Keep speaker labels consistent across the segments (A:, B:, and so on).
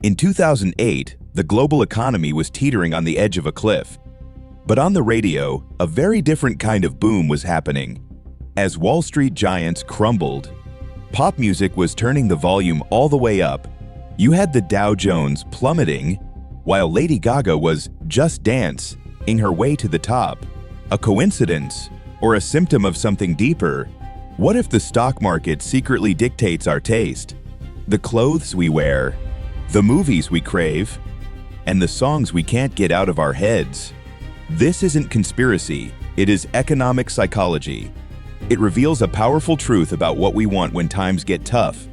A: In 2008, the global economy was teetering on the edge of a cliff. But on the radio, a very different kind of boom was happening. As Wall Street giants crumbled, pop music was turning the volume all the way up. You had the Dow Jones plummeting, while Lady Gaga was just dancing her way to the top. A coincidence, or a symptom of something deeper? What if the stock market secretly dictates our taste? The clothes we wear, the movies we crave, and the songs we can't get out of our heads. This isn't conspiracy, it is economic psychology. It reveals a powerful truth about what we want when times get tough.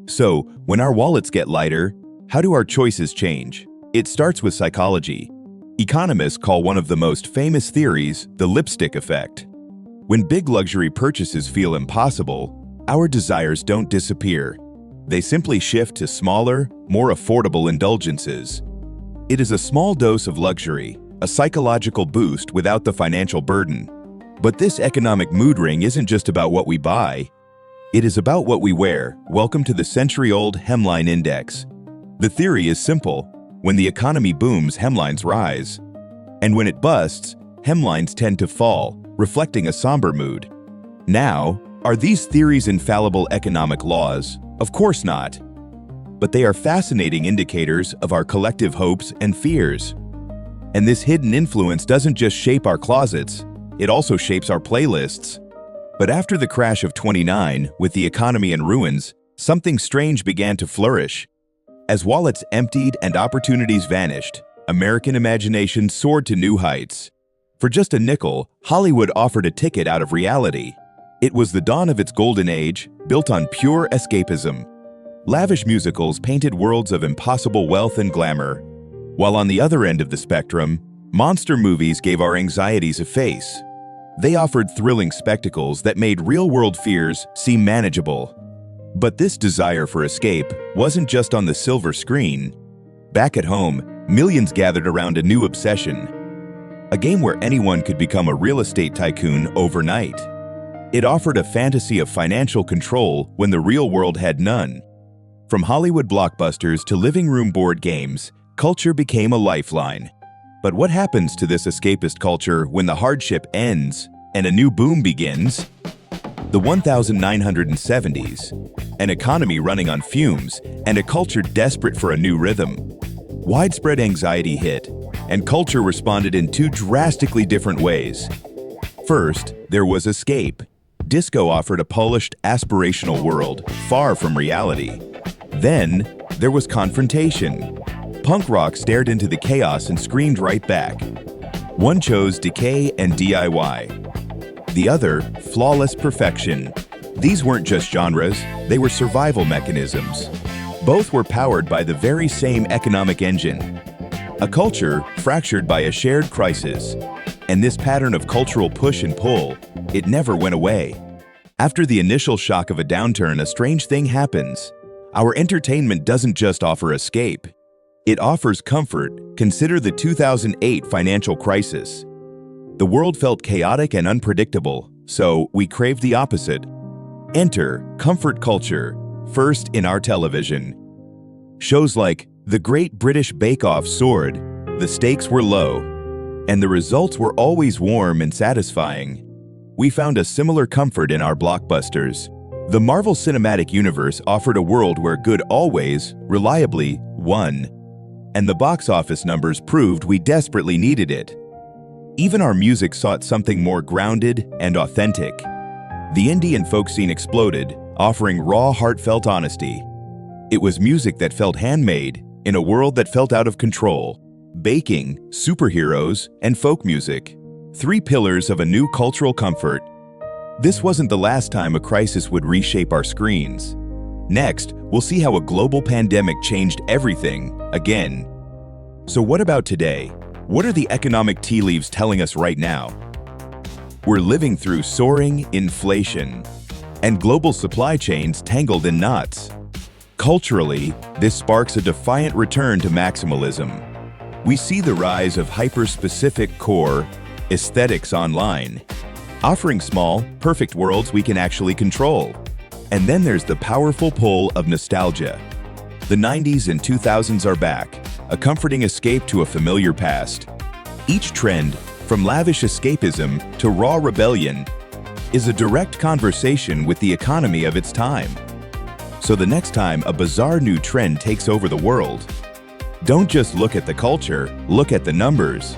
A: So, when our wallets get lighter, how do our choices change? It starts with psychology. Economists call one of the most famous theories the lipstick effect. When big luxury purchases feel impossible, our desires don't disappear. They simply shift to smaller, more affordable indulgences. It is a small dose of luxury, a psychological boost without the financial burden. But this economic mood ring isn't just about what we buy. It is about what we wear. Welcome to the century-old hemline index. The theory is simple. When the economy booms, hemlines rise. And when it busts, hemlines tend to fall, reflecting a somber mood. Now, are these theories infallible economic laws? Of course not. But they are fascinating indicators of our collective hopes and fears. And this hidden influence doesn't just shape our closets, it also shapes our playlists. But after the crash of '29, with the economy in ruins, something strange began to flourish. As wallets emptied and opportunities vanished, American imagination soared to new heights. For just a nickel, Hollywood offered a ticket out of reality. It was the dawn of its golden age, built on pure escapism. Lavish musicals painted worlds of impossible wealth and glamour, while on the other end of the spectrum, monster movies gave our anxieties a face. They offered thrilling spectacles that made real-world fears seem manageable. But this desire for escape wasn't just on the silver screen. Back at home, millions gathered around a new obsession. A game where anyone could become a real estate tycoon overnight. It offered a fantasy of financial control when the real world had none. From Hollywood blockbusters to living room board games, culture became a lifeline. But what happens to this escapist culture when the hardship ends and a new boom begins? The 1970s, an economy running on fumes and a culture desperate for a new rhythm. Widespread anxiety hit, and culture responded in two drastically different ways. First, there was escape. Disco offered a polished, aspirational world, far from reality. Then, there was confrontation. Punk rock stared into the chaos and screamed right back. One chose decay and DIY. The other, flawless perfection. These weren't just genres, they were survival mechanisms. Both were powered by the very same economic engine. A culture fractured by a shared crisis. And this pattern of cultural push and pull, it never went away. After the initial shock of a downturn, a strange thing happens. Our entertainment doesn't just offer escape. It offers comfort. Consider the 2008 financial crisis. The world felt chaotic and unpredictable, so we craved the opposite. Enter comfort culture, first in our television. Shows like The Great British Bake Off soared. The stakes were low, and the results were always warm and satisfying. We found a similar comfort in our blockbusters. The Marvel Cinematic Universe offered a world where good always, reliably, won. And the box office numbers proved we desperately needed it. Even our music sought something more grounded and authentic. The indie and folk scene exploded, offering raw, heartfelt honesty. It was music that felt handmade, in a world that felt out of control. Baking, superheroes, and folk music. Three pillars of a new cultural comfort. This wasn't the last time a crisis would reshape our screens. Next, we'll see how a global pandemic changed everything, again. So what about today? What are the economic tea leaves telling us right now? We're living through soaring inflation and global supply chains tangled in knots. Culturally, this sparks a defiant return to maximalism. We see the rise of hyper-specific core aesthetics online, offering small, perfect worlds we can actually control. And then there's the powerful pull of nostalgia. The 90s and 2000s are back, a comforting escape to a familiar past. Each trend, from lavish escapism to raw rebellion, is a direct conversation with the economy of its time. So the next time a bizarre new trend takes over the world, don't just look at the culture, look at the numbers.